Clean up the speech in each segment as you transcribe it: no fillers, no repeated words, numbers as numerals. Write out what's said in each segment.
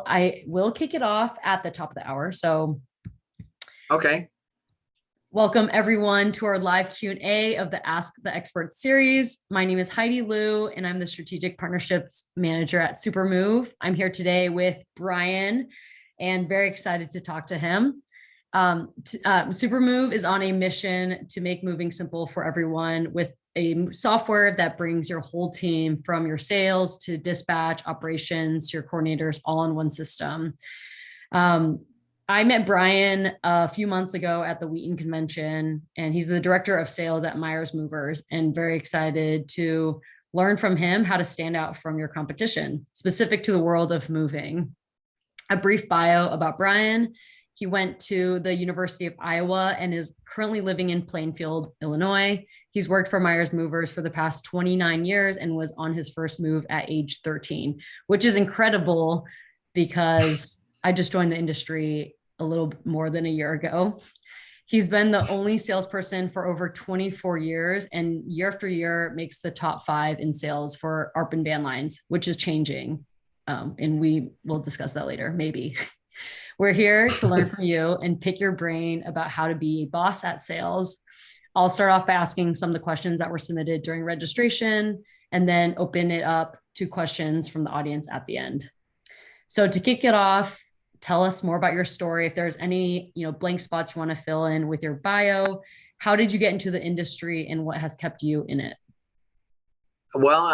I will kick it off at the top of the hour. So Okay. welcome everyone to our live Q&A of the Ask the Expert series. My name is Heidi Liu, and I'm the Strategic Partnerships Manager at Supermove. I'm here today with Bryan and very excited to talk to him. Supermove is on a mission to make moving simple for everyone with a software that brings your whole team from your sales to dispatch operations to your coordinators all in one system. I met Bryan a few months ago at the Wheaton convention, and he's the director of sales at Myers Movers, and very excited to learn from him how to stand out from your competition, specific to the world of moving. A brief bio about Bryan. He went to the University of Iowa and is currently living in Plainfield, Illinois. He's worked for Myers Movers for the past 29 years and was on his first move at age 13, which is incredible because I just joined the industry a little more than a year ago. He's been the only salesperson for over 24 years and year after year makes the top 5 in sales for ARP and van lines, which is changing. And we will discuss that later, maybe. We're here to learn from you and pick your brain about how to be a boss at sales. I'll start off by asking some of the questions that were submitted during registration and then open it up to questions from the audience at the end. So to kick it off, tell us more about your story. If there's any, blank spots you want to fill in with your bio, how did you get into the industry and what has kept you in it? Well,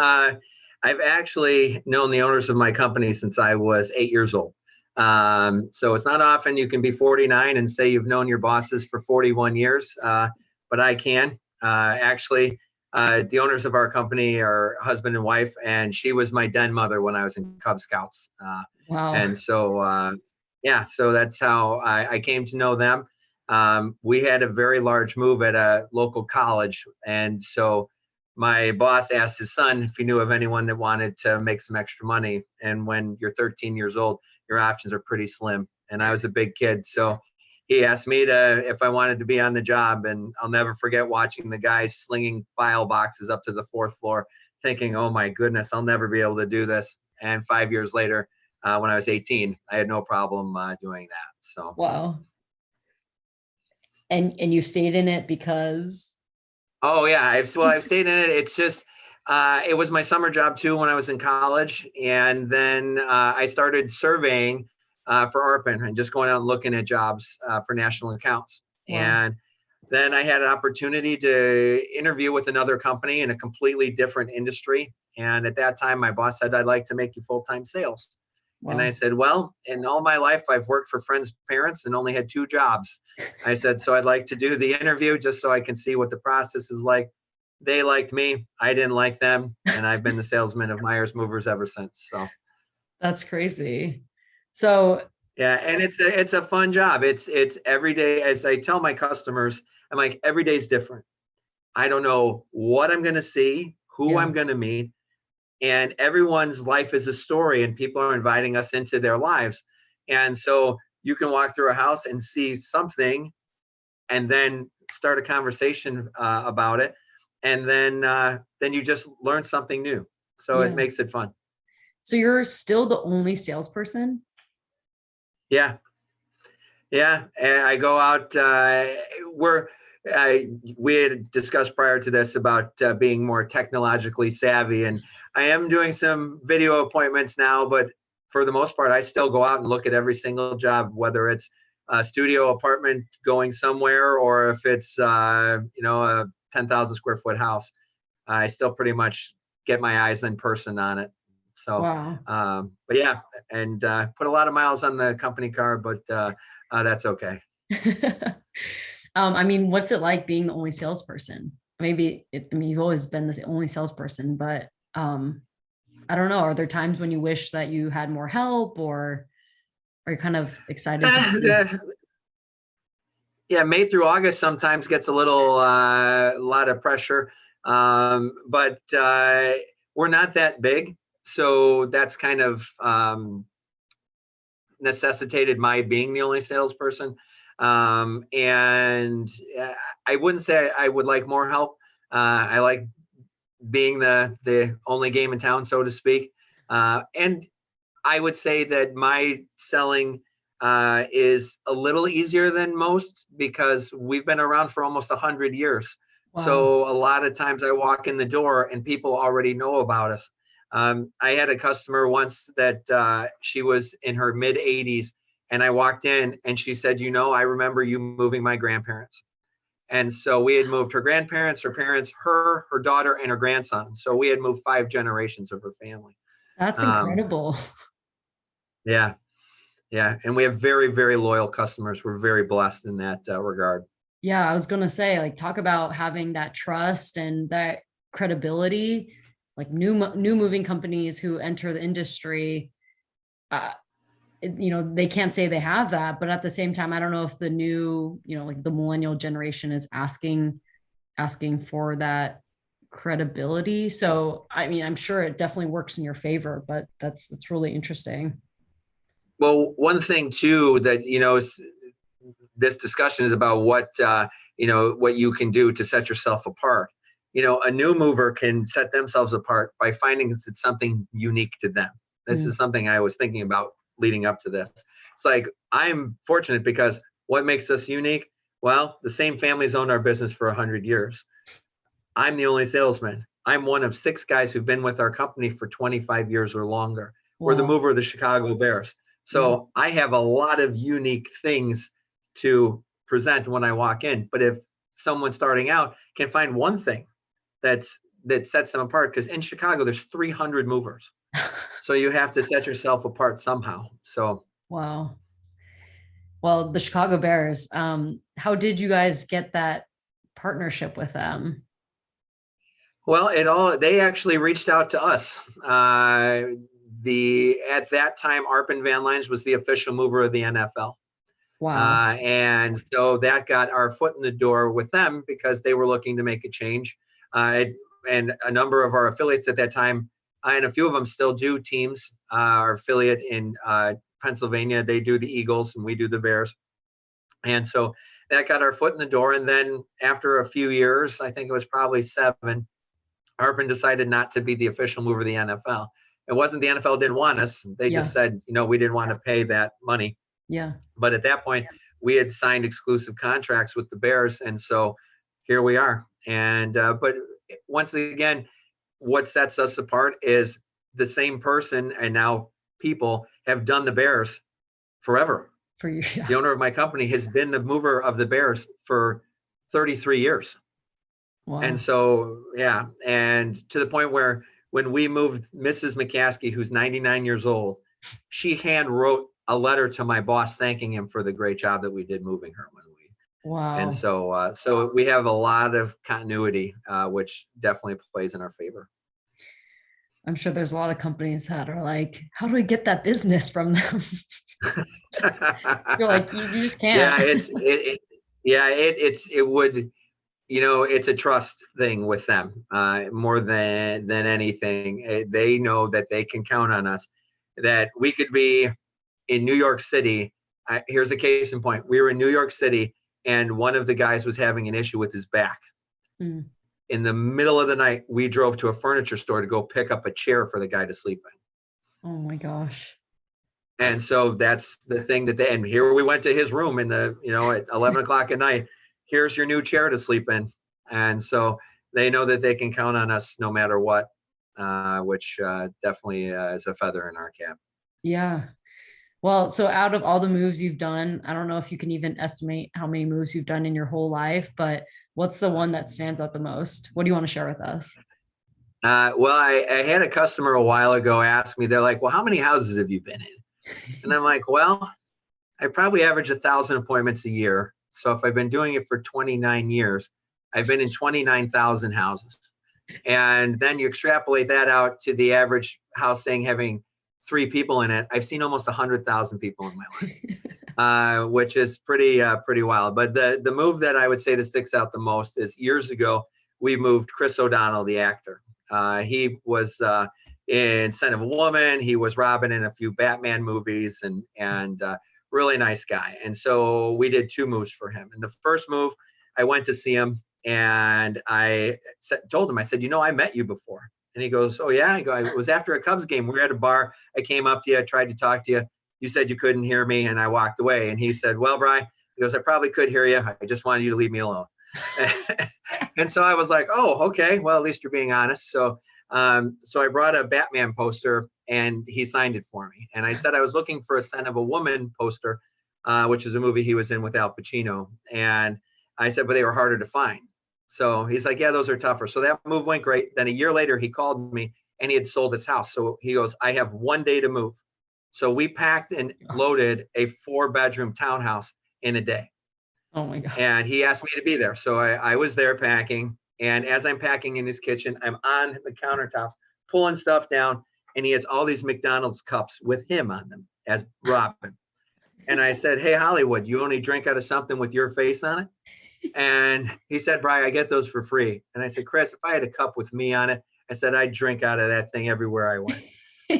I've actually known the owners of my company since I was 8 years old. So it's not often you can be 49 and say you've known your bosses for 41 years, but I can. Actually, the owners of our company are husband and wife, and she was my den mother when I was in Cub Scouts. Wow. And so, so that's how I came to know them. We had a very large move at a local college, and so my boss asked his son if he knew of anyone that wanted to make some extra money. And when you're 13 years old, your options are pretty slim. And I was a big kid, so he asked me if I wanted to be on the job. And I'll never forget watching the guys slinging file boxes up to the 4th floor, thinking, "Oh my goodness, I'll never be able to do this." And 5 years later, when I was 18, I had no problem doing that. So wow. And you stayed in it because? Oh yeah, I've stayed in it. It's just it was my summer job too when I was in college, and then I started surveying for ARPAN and just going out and looking at jobs for national accounts. Wow. And then I had an opportunity to interview with another company in a completely different industry. And at that time, my boss said, "I'd like to make you full-time sales." Wow. And I said, "Well, in all my life, I've worked for friends' parents and only had 2 jobs." I said, "So I'd like to do the interview just so I can see what the process is like." They liked me. I didn't like them. And I've been the salesman of Myers Movers ever since. So that's crazy. So yeah, and it's a fun job. It's every day. As I tell my customers, I'm like, every day is different. I don't know what I'm going to see, who I'm going to meet. And everyone's life is a story, and people are inviting us into their lives. And so you can walk through a house and see something and then start a conversation about it. And then you just learn something new. So it makes it fun. So you're still the only salesperson? Yeah. Yeah. And I go out, we had discussed prior to this about being more technologically savvy, and I am doing some video appointments now, but for the most part, I still go out and look at every single job, whether it's a studio apartment going somewhere or if it's a 10,000 square foot house. I still pretty much get my eyes in person on it. So, wow. But yeah, and put a lot of miles on the company car, but that's okay. I mean, what's it like being the only salesperson? You've always been the only salesperson, but I don't know. Are there times when you wish that you had more help, or are you kind of excited? Yeah, May through August sometimes gets a lot of pressure, but we're not that big, so that's kind of necessitated my being the only salesperson. And I wouldn't say I would like more help. I like being the only game in town, so to speak. And I would say that my selling is a little easier than most because we've been around for almost 100 years. Wow. So a lot of times I walk in the door and people already know about us. I had a customer once that she was in her mid 80s, and I walked in and she said, I remember you moving my grandparents. And so we had moved her grandparents, her parents, her daughter, and her grandson. So we had moved 5 generations of her family. That's Um, incredible. yeah, yeah. And we have very, very loyal customers. We're very blessed in that regard. Yeah, I was going to say, like, talk about having that trust and that credibility. Like new moving companies who enter the industry, uh, they can't say they have that, but at the same time, I don't know if the new, like the millennial generation is asking for that credibility. So, I mean, I'm sure it definitely works in your favor, but that's really interesting. Well, one thing too that, this discussion is about what you can do to set yourself apart. A new mover can set themselves apart by finding it's something unique to them. This Mm, is something I was thinking about leading up to this. It's like, I'm fortunate because what makes us unique? Well, the same family's owned our business for 100 years. I'm the only salesman. I'm one of 6 guys who've been with our company for 25 years or longer. We're the wow. mover of the Chicago Bears. Yeah. So I have a lot of unique things to present when I walk in. But if someone starting out can find one thing that sets them apart, because in Chicago there's 300 movers, so you have to set yourself apart somehow. So Wow. Well, the Chicago Bears, how did you guys get that partnership with them? they actually reached out to us. At that time, Arpin Van Lines was the official mover of the NFL. Wow. And so that got our foot in the door with them because they were looking to make a change. And a number of our affiliates at that time, and a few of them still do teams. Our affiliate in Pennsylvania, they do the Eagles and we do the Bears. And so that got our foot in the door. And then after a few years, I think it was probably 7, Arpin decided not to be the official mover of the NFL. It wasn't the NFL didn't want us. They Yeah. just said, we didn't want to pay that money. Yeah. But at that point, we had signed exclusive contracts with the Bears. And so here we are. And, but once again, what sets us apart is the same person and now people have done the Bears forever. For you. The Yeah. owner of my company has been the mover of the Bears for 33 years. And Wow. so, yeah. And to the point where when we moved Mrs. McCaskey, who's 99 years old, she hand wrote a letter to my boss thanking him for the great job that we did moving her and Wow. so we have a lot of continuity, which definitely plays in our favor. I'm sure there's a lot of companies that are like, how do we get that business from them? You're like, you just can't. Yeah, it would, it's a trust thing with them more than anything. They know that they can count on us, that we could be in New York City. Here's a case in point. We were in New York City and one of the guys was having an issue with his back. Mm. In the middle of the night, we drove to a furniture store to go pick up a chair for the guy to sleep in. Oh my gosh. And so that's the thing and here we went to his room at 11 o'clock at night. Here's your new chair to sleep in. And so they know that they can count on us no matter what, which definitely is a feather in our cap. Yeah. Well, so out of all the moves you've done, I don't know if you can even estimate how many moves you've done in your whole life, but what's the one that stands out the most? What do you want to share with us? Well, I had a customer a while ago ask me, they're like, well, how many houses have you been in? And I'm like, well, I probably average 1,000 appointments a year. So if I've been doing it for 29 years, I've been in 29,000 houses. And then you extrapolate that out to the average house saying having 3 people in it. I've seen almost 100,000 people in my life, which is pretty wild. But the move that I would say that sticks out the most is years ago, we moved Chris O'Donnell, the actor. He was in Scent of a Woman. He was Robin in a few Batman movies and really nice guy. And so we did 2 moves for him. And the first move, I went to see him and I told him, I said, I met you before. And he goes, oh yeah. I go, it was after a Cubs game. We were at a bar. I came up to you. I tried to talk to you. You said you couldn't hear me, and I walked away. And he said, well, Bryan, he goes, I probably could hear you. I just wanted you to leave me alone. And so I was like, oh, okay. Well, at least you're being honest. So I brought a Batman poster, and he signed it for me. And I said I was looking for a Scent of a Woman poster, which is a movie he was in with Al Pacino. And I said, but they were harder to find. So he's like, yeah, those are tougher. So that move went great. Then a year later, he called me, and he had sold his house. So he goes, I have 1 day to move. So we packed and loaded a 4-bedroom townhouse in a day. Oh my God. And he asked me to be there. So I was there packing. And as I'm packing in his kitchen, I'm on the countertops, pulling stuff down. And he has all these McDonald's cups with him on them as Robin. And I said, hey, Hollywood, you only drink out of something with your face on it? And he said, Bryan, I get those for free. And I said, Chris, if I had a cup with me on it, I said, I'd drink out of that thing everywhere I went.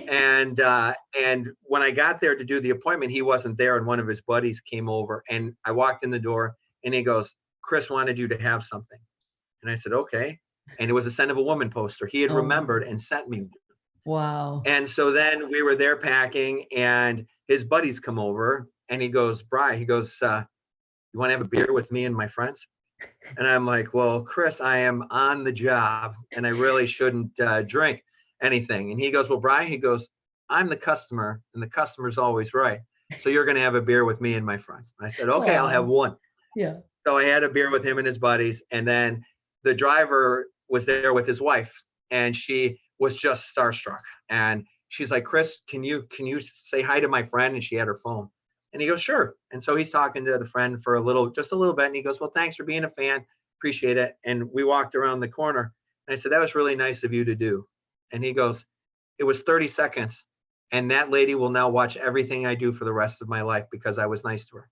And when I got there to do the appointment, he wasn't there. And one of his buddies came over, and I walked in the door, and he goes, Chris wanted you to have something. And I said, okay. And it was a Scent of a Woman poster. He had remembered and sent me. Wow. And so then we were there packing, and his buddies come over, and he goes, Bryan, he goes, you want to have a beer with me and my friends? And I'm like, well, Chris, I am on the job, and I really shouldn't drink anything. And he goes, well, Bryan, he goes, I'm the customer, and the customer's always right. So you're going to have a beer with me and my friends. And I said, okay, I'll have one. Yeah. So I had a beer with him and his buddies. And then the driver was there with his wife, and she was just starstruck. And she's like, Chris, can you say hi to my friend? And she had her phone. And he goes, sure. And so he's talking to the friend for just a little bit. And he goes, well, thanks for being a fan. Appreciate it. And we walked around the corner, and I said, that was really nice of you to do. And he goes, it was 30 seconds. And that lady will now watch everything I do for the rest of my life because I was nice to her.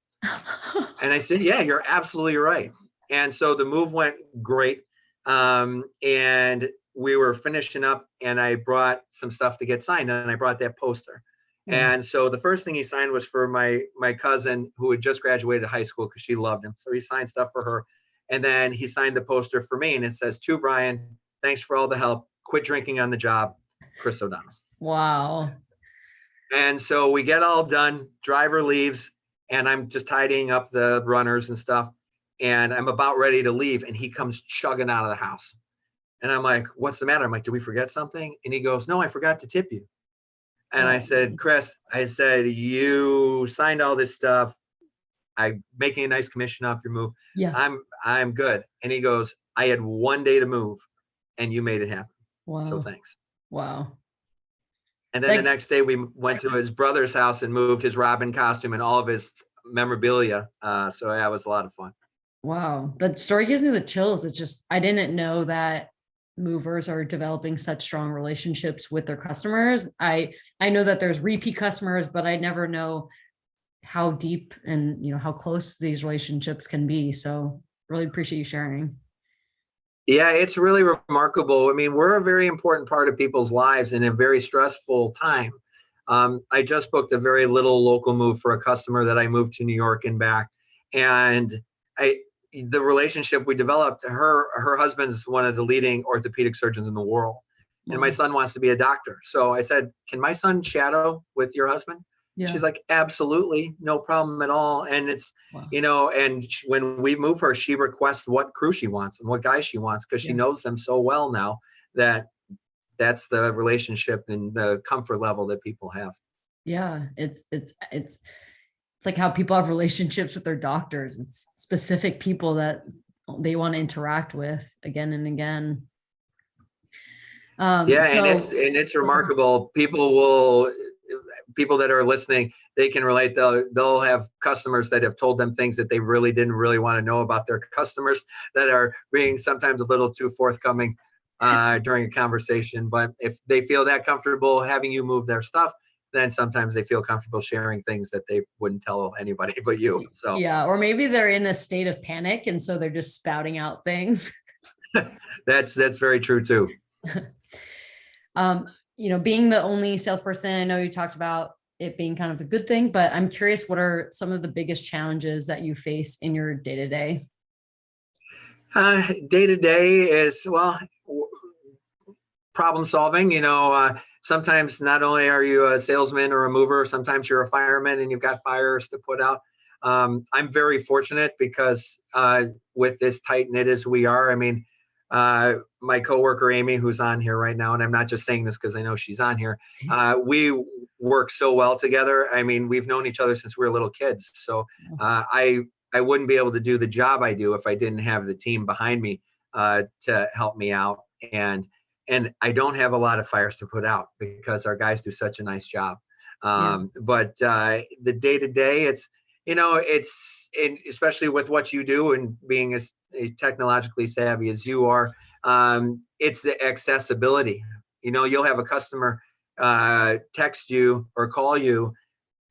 And I said, yeah, you're absolutely right. And so the move went great. And we were finishing up, and I brought some stuff to get signed, and I brought that poster. And so the first thing he signed was for my cousin who had just graduated high school, because she loved him. So he signed stuff for her. And then he signed the poster for me, and it says, to Bryan, thanks for all the help. Quit drinking on the job, Chris O'Donnell. Wow. And so we get all done. Driver leaves, and I'm just tidying up the runners and stuff. And I'm about ready to leave, and he comes chugging out of the house. And I'm like, what's the matter? I'm like, did we forget something? And he goes, no, I forgot to tip you. And I said, Chris, I said, you signed all this stuff. I'm making a nice commission off your move. Yeah. I'm good. And he goes, I had 1 day to move, and you made it happen. Wow. So thanks. Wow. And then the next day we went to his brother's house and moved his Robin costume and all of his memorabilia. So that was a lot of fun. Wow. That story gives me the chills. It's just, I didn't know that movers are developing such strong relationships with their customers. I know that there's repeat customers, but I never know how deep and how close these relationships can be. So really appreciate you sharing. Yeah, it's really remarkable. I mean, we're a very important part of people's lives in a very stressful time. I just booked a very little local move for a customer that I moved to New York and back. And the relationship we developed, her husband's one of the leading orthopedic surgeons in the world. And my son wants to be a doctor. So I said, can my son shadow with your husband? Yeah. She's like, absolutely, no problem at all. And it's, when we move her, she requests what crew she wants and what guy she wants, because she knows them so well now that that's the relationship and the comfort level that people have. Yeah, it's like how people have relationships with their doctors. It's specific people that they want to interact with again and again. And it's remarkable. People that are listening, they can relate. They'll have customers that have told them things that they really didn't want to know about their customers, that are being sometimes a little too forthcoming during a conversation. But if they feel that comfortable having you move their stuff, then sometimes they feel comfortable sharing things that they wouldn't tell anybody but you. So yeah, or maybe they're in a state of panic, and so they're just spouting out things. That's very true too. Being the only salesperson, I know you talked about it being kind of a good thing, but I'm curious, what are some of the biggest challenges that you face in your day-to-day? Day-to-day is, problem solving. Sometimes not only are you a salesman or a mover, sometimes you're a fireman and you've got fires to put out. I'm very fortunate because with this tight knit as we are, I mean, my coworker Amy, who's on here right now, and I'm not just saying this because I know she's on here. We work so well together. I mean, we've known each other since we were little kids. So I wouldn't be able to do the job I do if I didn't have the team behind me to help me out. And I don't have a lot of fires to put out because our guys do such a nice job. But the day to day, it's especially with what you do and being as technologically savvy as you are, it's the accessibility. You'll have a customer text you or call you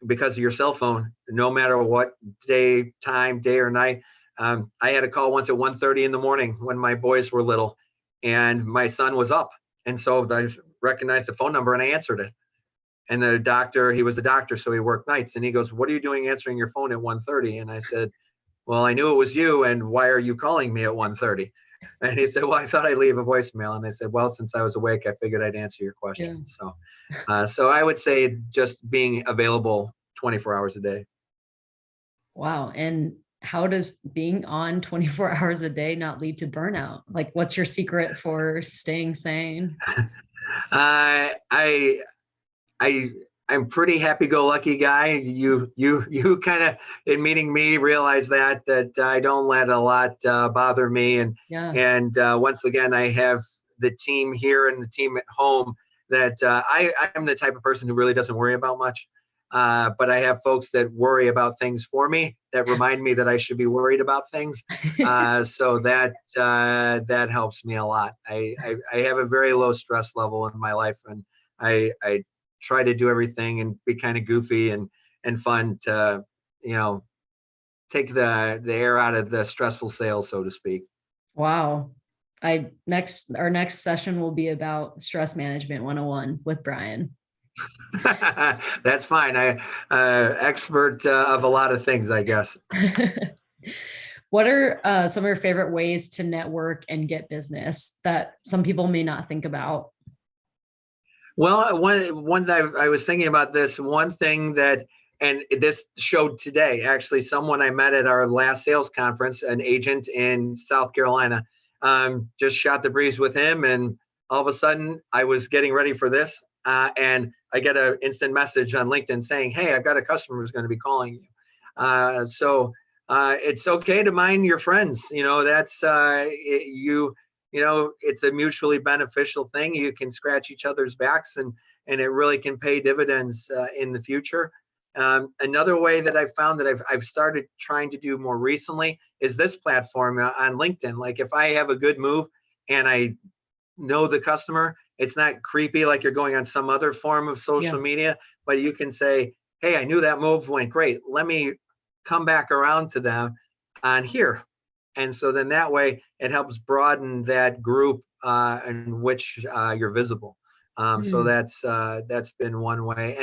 because of your cell phone, no matter what day or night. I had a call once at 1:30 in the morning when my boys were little and my son was up. And so I recognized the phone number and I answered it. And the doctor, he was a doctor, so he worked nights. And he goes, "What are you doing answering your phone at 1:30? And I said, "Well, I knew it was you. And why are you calling me at 1:30? And he said, "Well, I thought I'd leave a voicemail." And I said, "Well, since I was awake, I figured I'd answer your question." So I would say just being available 24 hours a day. Wow. And how does being on 24 hours a day not lead to burnout? Like, what's your secret for staying sane? I'm pretty happy-go-lucky guy. You kind of, in meeting me, realize that I don't let a lot bother me. And once again, I have the team here and the team at home that I'm the type of person who really doesn't worry about much. But I have folks that worry about things for me that remind me that I should be worried about things. So that helps me a lot. I have a very low stress level in my life, and I try to do everything and be kind of goofy and fun to take the air out of the stressful sales, so to speak. Wow. Our next session will be about stress management 101 with Bryan. That's fine. I expert of a lot of things, I guess. What are some of your favorite ways to network and get business that some people may not think about? Well, one that I was thinking about this one thing that, and this showed today, actually, someone I met at our last sales conference, an agent in South Carolina, just shot the breeze with him. And all of a sudden I was getting ready for this. And I get an instant message on LinkedIn saying, "Hey, I've got a customer who's going to be calling you." So it's okay to mind your friends. That's it's a mutually beneficial thing. You can scratch each other's backs, and it really can pay dividends in the future. Another way that I've found that I've started trying to do more recently is this platform on LinkedIn. Like, if I have a good move and I know the customer, it's not creepy like you're going on some other form of social media, but you can say, "Hey, I knew that move went great. Let me come back around to them on here." And so then that way it helps broaden that group in which you're visible. So that's been one way.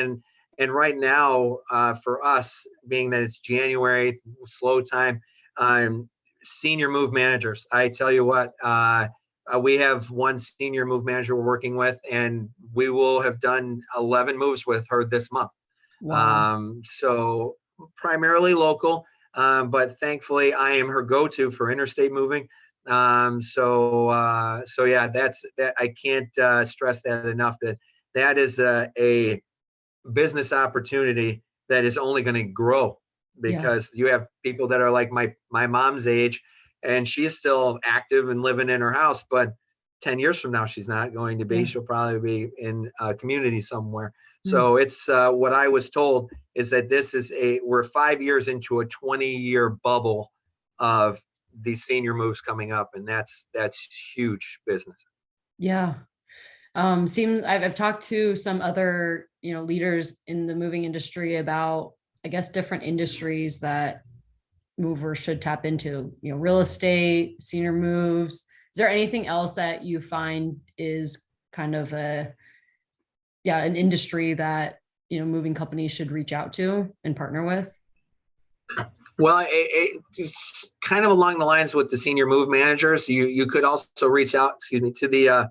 And right now for us, being that it's January, slow time, senior move managers. I tell you what, we have one senior move manager we're working with, and we will have done 11 moves with her this month. Wow. So primarily local. But thankfully, I am her go-to for interstate moving. So yeah, that's that. I can't stress that enough. That is a business opportunity that is only going to grow because you have people that are like my mom's age, and she is still active and living in her house. But 10 years from now, she's not going to be. She'll probably be in a community somewhere. So it's what I was told is that we're 5 years into a 20-year bubble of these senior moves coming up, and that's huge business. Yeah. Seems I've talked to some other, leaders in the moving industry about, I guess, different industries that movers should tap into, real estate, senior moves. Is there anything else that you find is kind of an industry that, moving companies should reach out to and partner with? Well, it's kind of along the lines with the senior move managers. You could also reach out, to the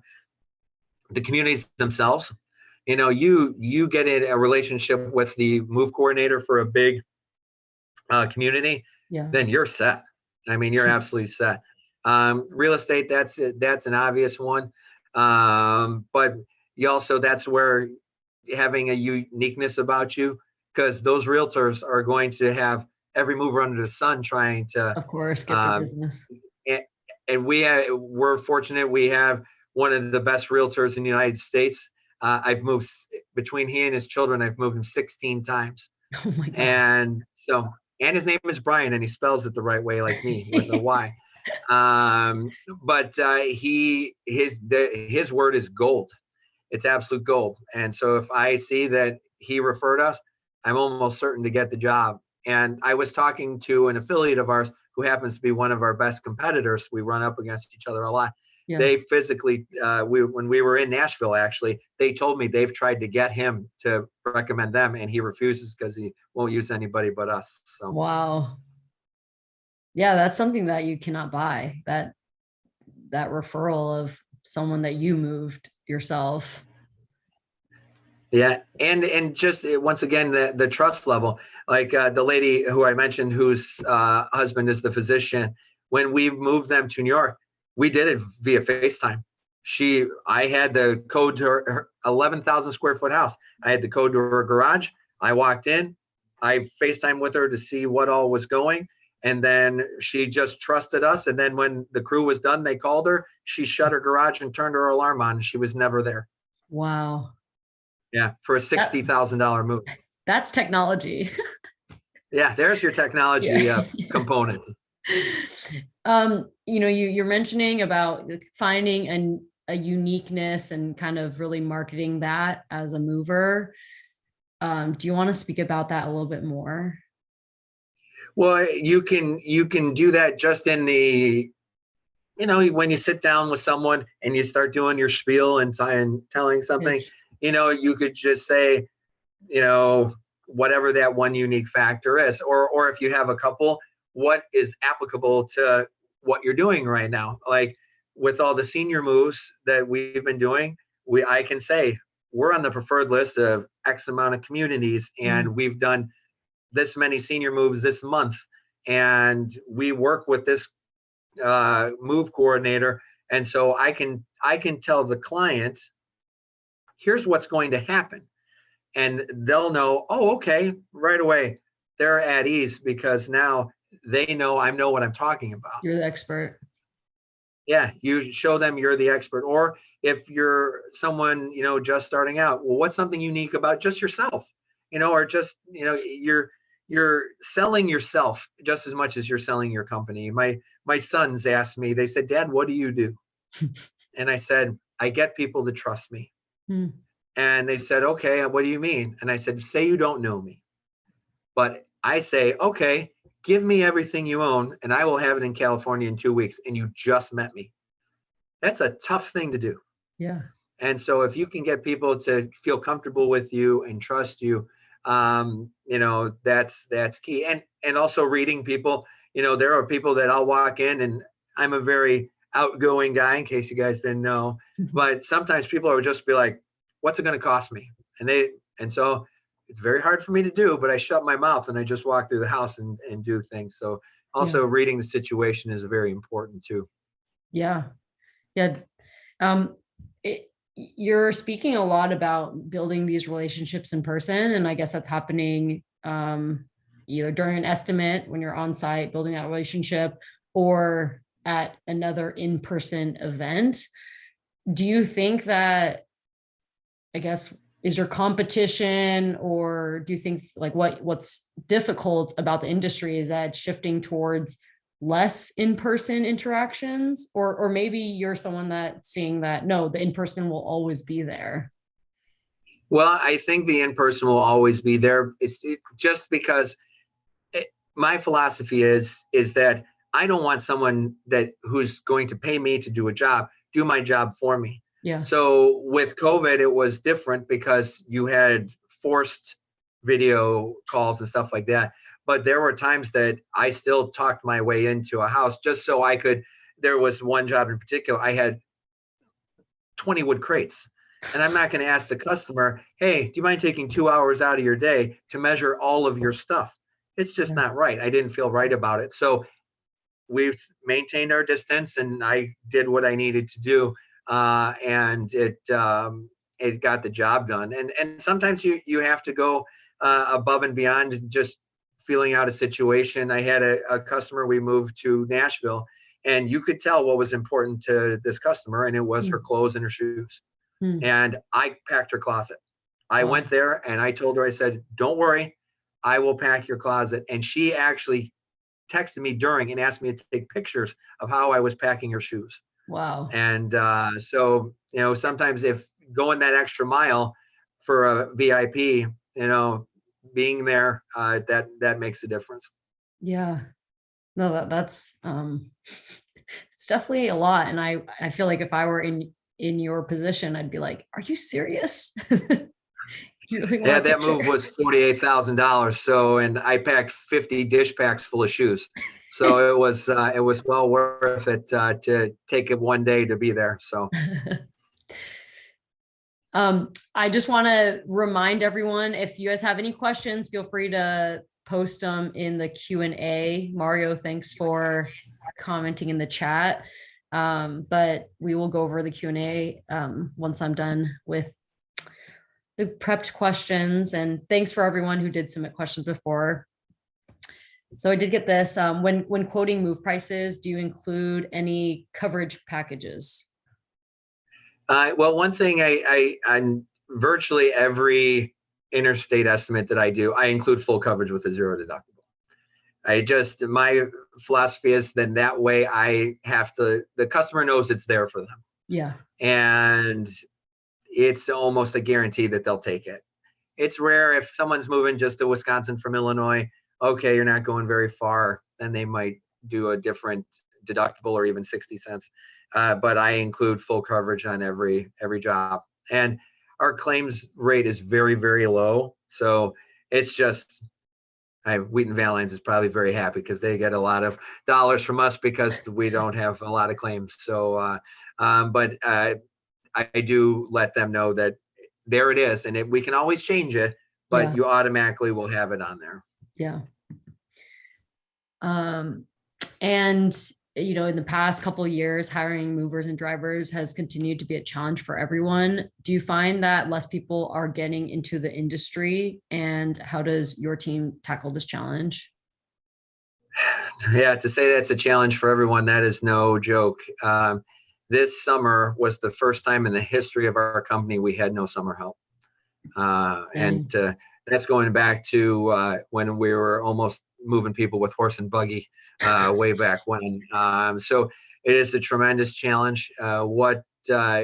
the communities themselves. You get in a relationship with the move coordinator for a big community, Yeah. then you're set. I mean, you're absolutely set. Real estate, that's an obvious one. But you also, that's where having a uniqueness about you, because those realtors are going to have every mover under the sun trying to, Of course, get their business. and we're fortunate. We have one of the best realtors in the United States. I've moved between he and his children. I've moved him 16 times. Oh my God. And his name is Bryan, and he spells it the right way, like me, with a Y. But his word is gold. It's absolute gold. And so if I see that he referred us, I'm almost certain to get the job. And I was talking to an affiliate of ours who happens to be one of our best competitors. We run up against each other a lot. Yeah. They physically, when we were in Nashville, actually, they told me they've tried to get him to recommend them, and he refuses because he won't use anybody but us. So Wow. Yeah, that's something that you cannot buy. That referral of someone that you moved yourself. Yeah, and just once again, the trust level, like the lady who I mentioned, whose husband is the physician. When we moved them to New York, we did it via FaceTime. I had the code to her 11,000 square foot house. I had the code to her garage. I walked in, I FaceTime with her to see what all was going. And then she just trusted us. And then when the crew was done, they called her. She shut her garage and turned her alarm on. She was never there. Wow. Yeah, for a $60,000 move. That's technology. Yeah, there's your technology component. You're mentioning about finding a uniqueness and kind of really marketing that as a mover. Do you want to speak about that a little bit more? Well, you can do that just in the, when you sit down with someone and you start doing your spiel and telling something, you could just say, whatever that one unique factor is, or if you have a couple, what is applicable to what you're doing right now. Like with all the senior moves that we've been doing, I can say we're on the preferred list of X amount of communities, and we've done this many senior moves this month, and we work with this move coordinator. And so I can tell the client, here's what's going to happen. And they'll know, oh, okay, right away. They're at ease because now they know I know what I'm talking about. You're the expert. Yeah, you show them you're the expert. Or if you're someone, just starting out, well, what's something unique about just yourself? Or just, you're selling yourself just as much as you're selling your company. My sons asked me, they said, Dad, what do you do? And I said, I get people to trust me. And they said, okay, what do you mean? And I said, say you don't know me. But I say, okay, give me everything you own and I will have it in California in 2 weeks. And you just met me. That's a tough thing to do. Yeah. And so if you can get people to feel comfortable with you and trust you, that's key. And also reading people, there are people that I'll walk in, and I'm a very outgoing guy, in case you guys didn't know, but sometimes people will just be like, what's it going to cost me? And so it's very hard for me to do, but I shut my mouth and I just walk through the house and do things. So also reading the situation is very important too. Yeah. Yeah. You're speaking a lot about building these relationships in person. And I guess that's happening either during an estimate when you're on site, building that relationship, or at another in-person event. Do you think that, I guess, is your competition, or do you think like what's difficult about the industry is that shifting towards less in-person interactions, or maybe you're someone that's seeing that, no, the in-person will always be there? Well, I think the in-person will always be there. It's just because my philosophy is that I don't want someone who's going to pay me to do a job, do my job for me. Yeah. So with COVID, it was different because you had forced video calls and stuff like that. But there were times that I still talked my way into a house just so I could. There was one job in particular, I had 20 wood crates. And I'm not going to ask the customer, hey, do you mind taking 2 hours out of your day to measure all of your stuff? It's just Yeah. not right. I didn't feel right about it. So we've maintained our distance, and I did what I needed to do, and it got the job done. And sometimes you have to go above and beyond just feeling out a situation. I had a customer. We moved to Nashville, and you could tell what was important to this customer, and it was her Mm. clothes and her shoes. Mm. And I packed her closet. I Wow. went there and I told her, I said, don't worry, I will pack your closet. And she actually texted me during and asked me to take pictures of how I was packing her shoes. Wow. And so, sometimes if going that extra mile for a VIP, being there, that makes a difference. Yeah. No, that's it's definitely a lot. And I feel like if I were in your position, I'd be like, are you serious? You really want Yeah, a that picture? move was $48,000. So, and I packed 50 dish packs full of shoes. So it was well worth it to take it one day to be there. So I just want to remind everyone, if you guys have any questions, feel free to post them in the Q&A. Mario, thanks for commenting in the chat. But we will go over the Q&A once I'm done with the prepped questions. And thanks for everyone who did submit questions before. So I did get this. When quoting move prices, do you include any coverage packages? well, one thing on virtually every interstate estimate that I do, I include full coverage with a zero deductible. My philosophy is then that way the customer knows it's there for them. Yeah. And it's almost a guarantee that they'll take it. It's rare if someone's moving just to Wisconsin from Illinois, okay, you're not going very far, then they might do a different deductible or even 60 cents. But I include full coverage on every job. And our claims rate is very, very low. So it's just, Wheaton Valines is probably very happy because they get a lot of dollars from us because we don't have a lot of claims. So, but I do let them know that there it is, and we can always change it, but Yeah. you automatically will have it on there. Yeah. And in the past couple of years, hiring movers and drivers has continued to be a challenge for everyone. Do you find that less people are getting into the industry, and how does your team tackle this challenge? Yeah, to say that's a challenge for everyone, that is no joke. This summer was the first time in the history of our company we had no summer help. And that's going back to when we were almost moving people with horse and buggy way back when. So it is a tremendous challenge. What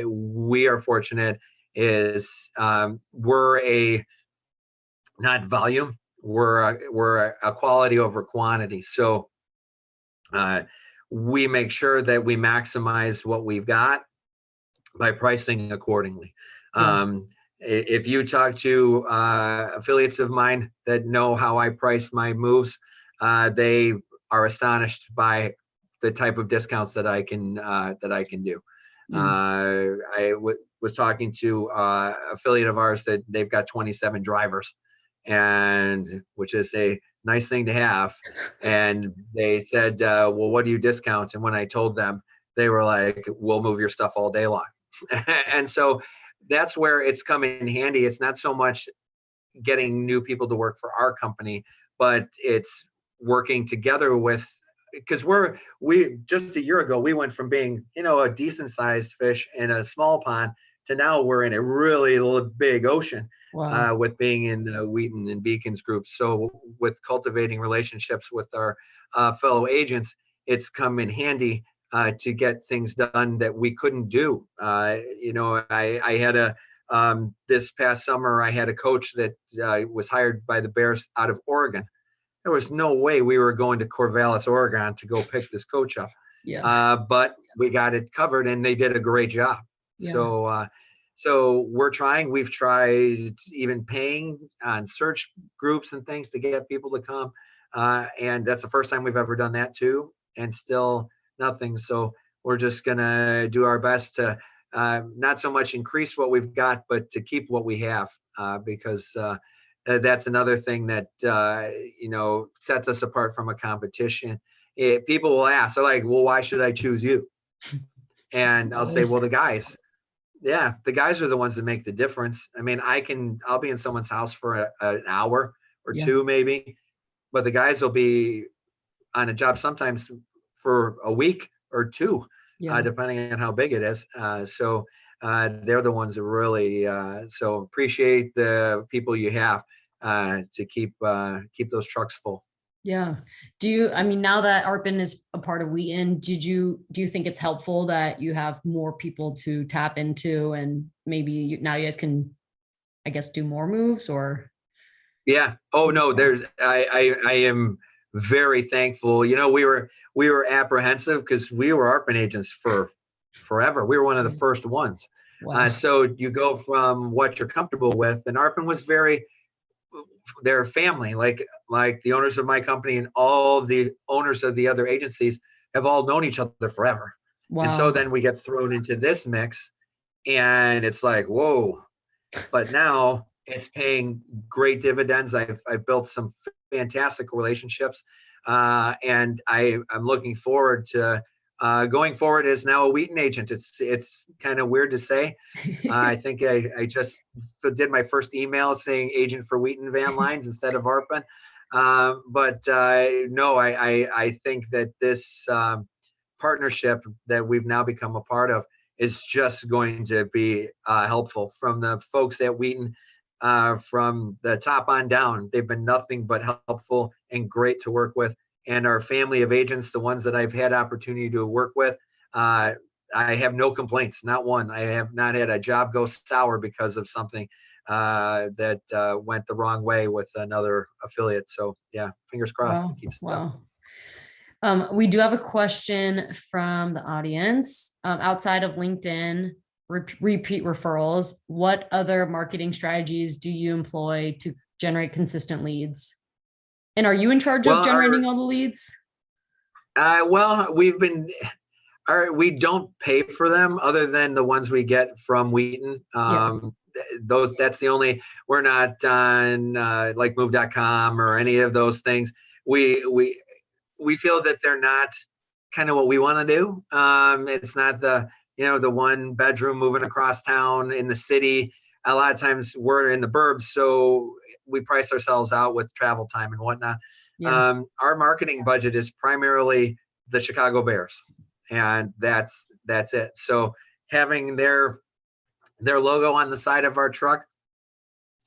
we are fortunate is we're not volume, we're a quality over quantity. So we make sure that we maximize what we've got by pricing accordingly. Yeah. If you talk to affiliates of mine that know how I price my moves, they are astonished by the type of discounts that I can do. Was talking to affiliate of ours that they've got 27 drivers, and which is a nice thing to have. And they said, well, what do you discount? And when I told them, they were like, we'll move your stuff all day long. And so that's where it's come in handy. It's not so much getting new people to work for our company, but it's working together with, because we just a year ago, we went from being, a decent sized fish in a small pond to now we're in a really big ocean. Wow. With being in the Wheaton and Beacons groups. So with cultivating relationships with our fellow agents, it's come in handy to get things done that we couldn't do. I had this past summer, I had a coach that was hired by the Bears out of Oregon. There was no way we were going to Corvallis, Oregon to go pick this coach up. Yeah. But we got it covered and they did a great job. Yeah. So we've tried even paying on search groups and things to get people to come. And that's the first time we've ever done that too. And still nothing. So we're just going to do our best to not so much increase what we've got, but to keep what we have, because that's another thing that sets us apart from a competition. People will ask, they're like, well, why should I choose you? And I'll say, well, the guys are the ones that make the difference. I mean, I'll be in someone's house for an hour or two maybe, but the guys will be on a job sometimes for a week or two, depending on how big it is. So they're the ones that really, so appreciate the people you have to keep those trucks full. Yeah. I mean, now that Arpin is a part of Wheaton, do you think it's helpful that you have more people to tap into, and maybe now you guys can, I guess, do more moves? Or yeah. Oh no, I am very thankful. We were apprehensive because we were Arpin agents for forever. We were one of the first ones. Wow. So you go from what you're comfortable with, and Arpin was their family, like the owners of my company and all the owners of the other agencies have all known each other forever. Wow. And so then we get thrown into this mix, and it's like, whoa. But now it's paying great dividends. I've built some fantastic relationships, and I'm looking forward to going forward as now a Wheaton agent. It's kind of weird to say. I think I just did my first email saying agent for Wheaton Van Lines instead of Arpin. But no, I think that this partnership that we've now become a part of is just going to be helpful. From the folks at Wheaton, from the top on down, they've been nothing but helpful and great to work with. And our family of agents, the ones that I've had opportunity to work with, I have no complaints, not one. I have not had a job go sour because of something that went the wrong way with another affiliate. So yeah, fingers crossed to keep stuff. Wow. We do have a question from the audience. Outside of LinkedIn, repeat referrals, what other marketing strategies do you employ to generate consistent leads? And are you in charge of generating all the leads? Well, we don't pay for them other than the ones we get from Wheaton. That's the only, we're not on like move.com or any of those things. We feel that they're not kind of what we want to do. It's not the one bedroom moving across town in the city. A lot of times we're in the burbs, so we price ourselves out with travel time and whatnot. Our marketing budget is primarily the Chicago Bears, and that's it. So having their logo on the side of our truck,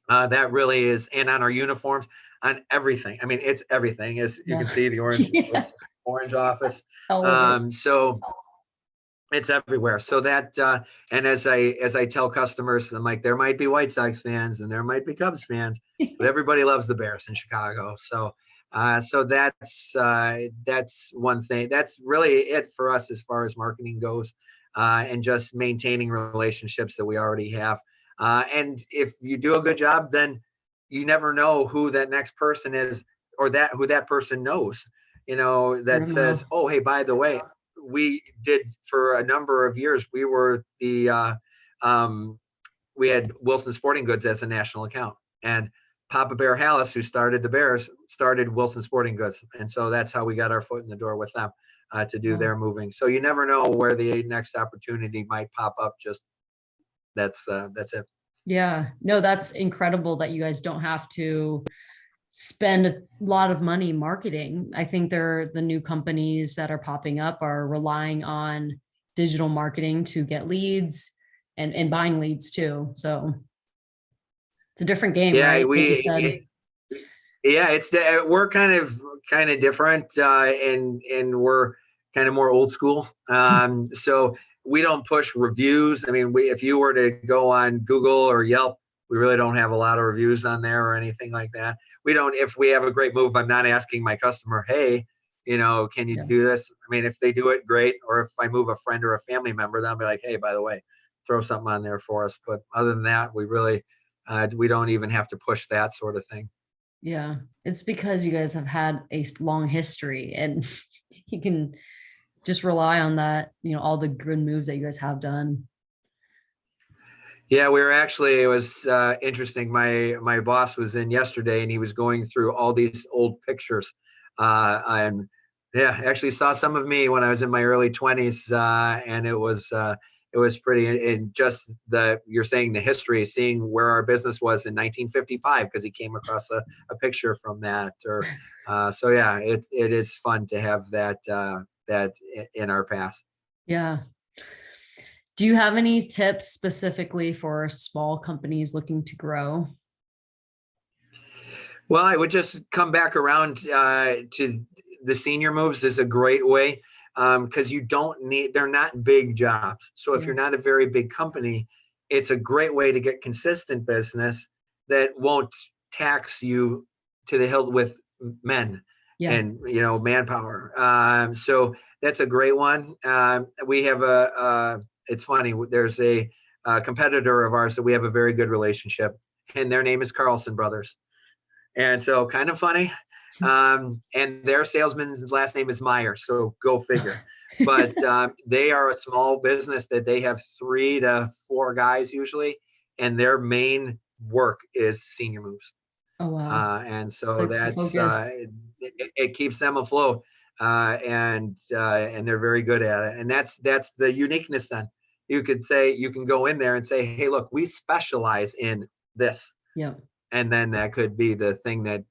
that really is, and on our uniforms, on everything. I mean, it's everything. As you can see, the orange office. So it's everywhere. So that, and as I tell customers, I'm like, there might be White Sox fans and there might be Cubs fans, but everybody loves the Bears in Chicago. So that's one thing. That's really it for us as far as marketing goes, and just maintaining relationships that we already have. And if you do a good job, then you never know who that next person is, or who that person knows, that says, oh, hey, by the way, we did for a number of years, we were we had Wilson Sporting Goods as a national account, and Papa Bear Hallis, who started the Bears, started Wilson Sporting Goods. And so that's how we got our foot in the door with them to do their moving. So you never know where the next opportunity might pop up. Just that's it. Yeah, no, that's incredible that you guys don't have to spend a lot of money marketing. I think the new companies that are popping up are relying on digital marketing to get leads and buying leads too. So it's a different game, right? We're kind of different, and we're kind of more old school. So we don't push reviews. I mean, if you were to go on Google or Yelp, we really don't have a lot of reviews on there or anything like that. We don't. If we have a great move, I'm not asking my customer, hey, can you do this? I mean, if they do it, great. Or if I move a friend or a family member, then I'll be like, hey, by the way, throw something on there for us. But other than that, we really, we don't even have to push that sort of thing. Yeah, it's because you guys have had a long history, and you can just rely on that, all the good moves that you guys have done. Yeah, we were actually, it was interesting. My boss was in yesterday and he was going through all these old pictures. And yeah, actually saw some of me when I was in my early 20s. And it was pretty, and just you're saying the history, seeing where our business was in 1955, because he came across a picture from that. Or so yeah, it is fun to have that in our past. Yeah. Do you have any tips specifically for small companies looking to grow? Well, I would just come back around to the senior moves is a great way, because you don't need, they're not big jobs. So if Yeah. you're not a very big company, it's a great way to get consistent business that won't tax you to the hilt with men Yeah. and manpower. So that's a great one. We have it's funny. There's a competitor of ours that we have a very good relationship, and their name is Carlson Brothers. And so kind of funny. And their salesman's last name is Meyer. So go figure. But they are a small business that they have 3 to 4 guys usually. And their main work is senior moves. Oh, wow. And so Like the that's focus. it keeps them afloat. And they're very good at it. And that's the uniqueness then. You could say, you can go in there and say, hey, look, we specialize in this. Yeah. And then that could be the thing that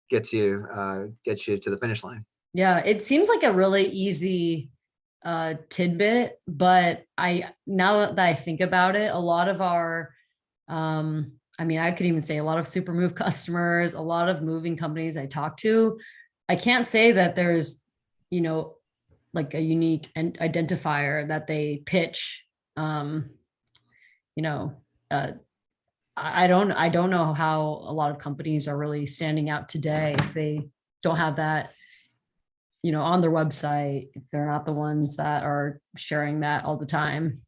gets you to the finish line. Yeah. It seems like a really easy tidbit, but now that I think about it, a lot of our, I mean, I could even say a lot of super move customers, a lot of moving companies I talk to, I can't say that there's, like a unique identifier that they pitch. You know, uh, I don't know how a lot of companies are really standing out today if they don't have that, on their website, if they're not the ones that are sharing that all the time.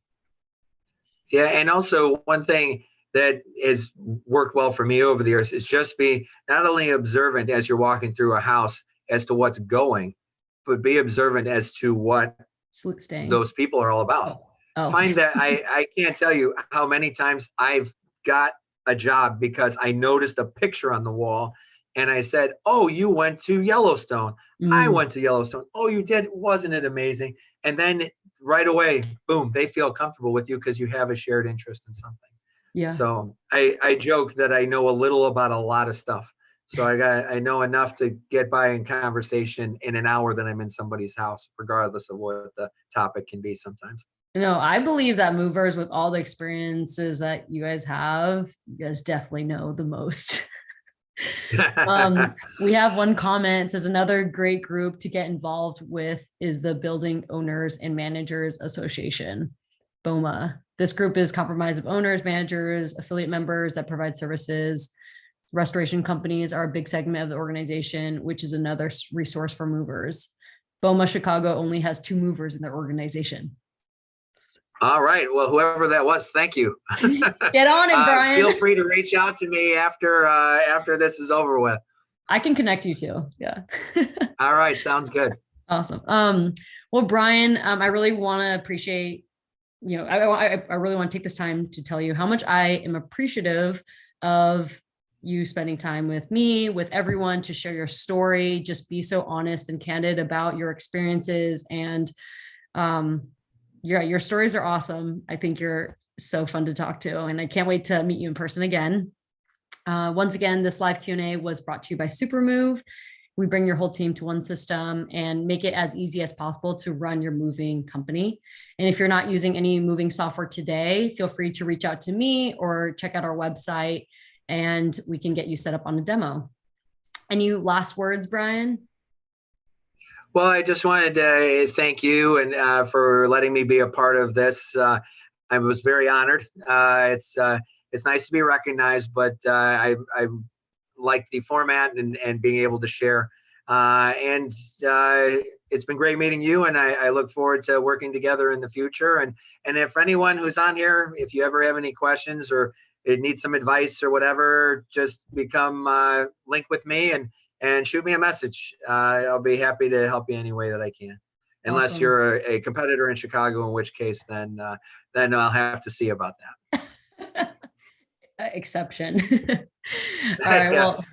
Yeah, and also one thing that has worked well for me over the years is just be not only observant as you're walking through a house as to what's going, but be observant as to what Staying. those people are all about. Oh. Find that I can't tell you how many times I've got a job because I noticed a picture on the wall and I said, oh, you went to Yellowstone. I Mm, went to Yellowstone. Oh, you did. Wasn't it amazing? And then right away, boom, they feel comfortable with you because you have a shared interest in something. yeah. So I joke that I know a little about a lot of stuff. So I know enough to get by in conversation in an hour that I'm in somebody's house, regardless of what the topic can be sometimes. No, I believe that movers, with all the experiences that you guys have, you guys definitely know the most. We have one comment. It says another great group to get involved with is the Building Owners and Managers Association, BOMA. This group is comprised of owners, managers, affiliate members that provide services. Restoration companies are a big segment of the organization, which is another resource for movers. BOMA Chicago only has 2 movers in their organization. All right. Well, whoever that was, thank you. Get on it, Bryan. Feel free to reach out to me after this is over with. I can connect you too. Yeah. All right. Sounds good. Awesome. Well, Bryan, I really want to appreciate, I really want to take this time to tell you how much I am appreciative of you spending time with me, with everyone, to share your story, just be so honest and candid about your experiences. And your stories are awesome. I think you're so fun to talk to, and I can't wait to meet you in person again. Once again, this live Q&A was brought to you by Supermove. We bring your whole team to one system and make it as easy as possible to run your moving company. And if you're not using any moving software today, feel free to reach out to me or check out our website and we can get you set up on a demo. Any last words, Bryan? Well, I just wanted to thank you and for letting me be a part of this. I was very honored. It's nice to be recognized, but I like the format and being able to share. It's been great meeting you, and I look forward to working together in the future. And if anyone who's on here, if you ever have any questions or need some advice or whatever, just link with me and shoot me a message. I'll be happy to help you any way that I can. unless Awesome. you're a competitor in Chicago, in which case then I'll have to see about that. Exception. All right. Well,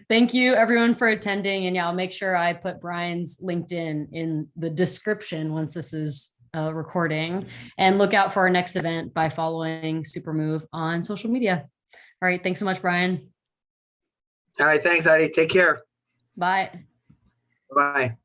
thank you everyone for attending. And yeah, I'll make sure I put Bryan's LinkedIn in the description once this is recording, and look out for our next event by following Supermove on social media. All right. Thanks so much, Bryan. All right. Thanks, Heidi. Take care. Bye. Bye.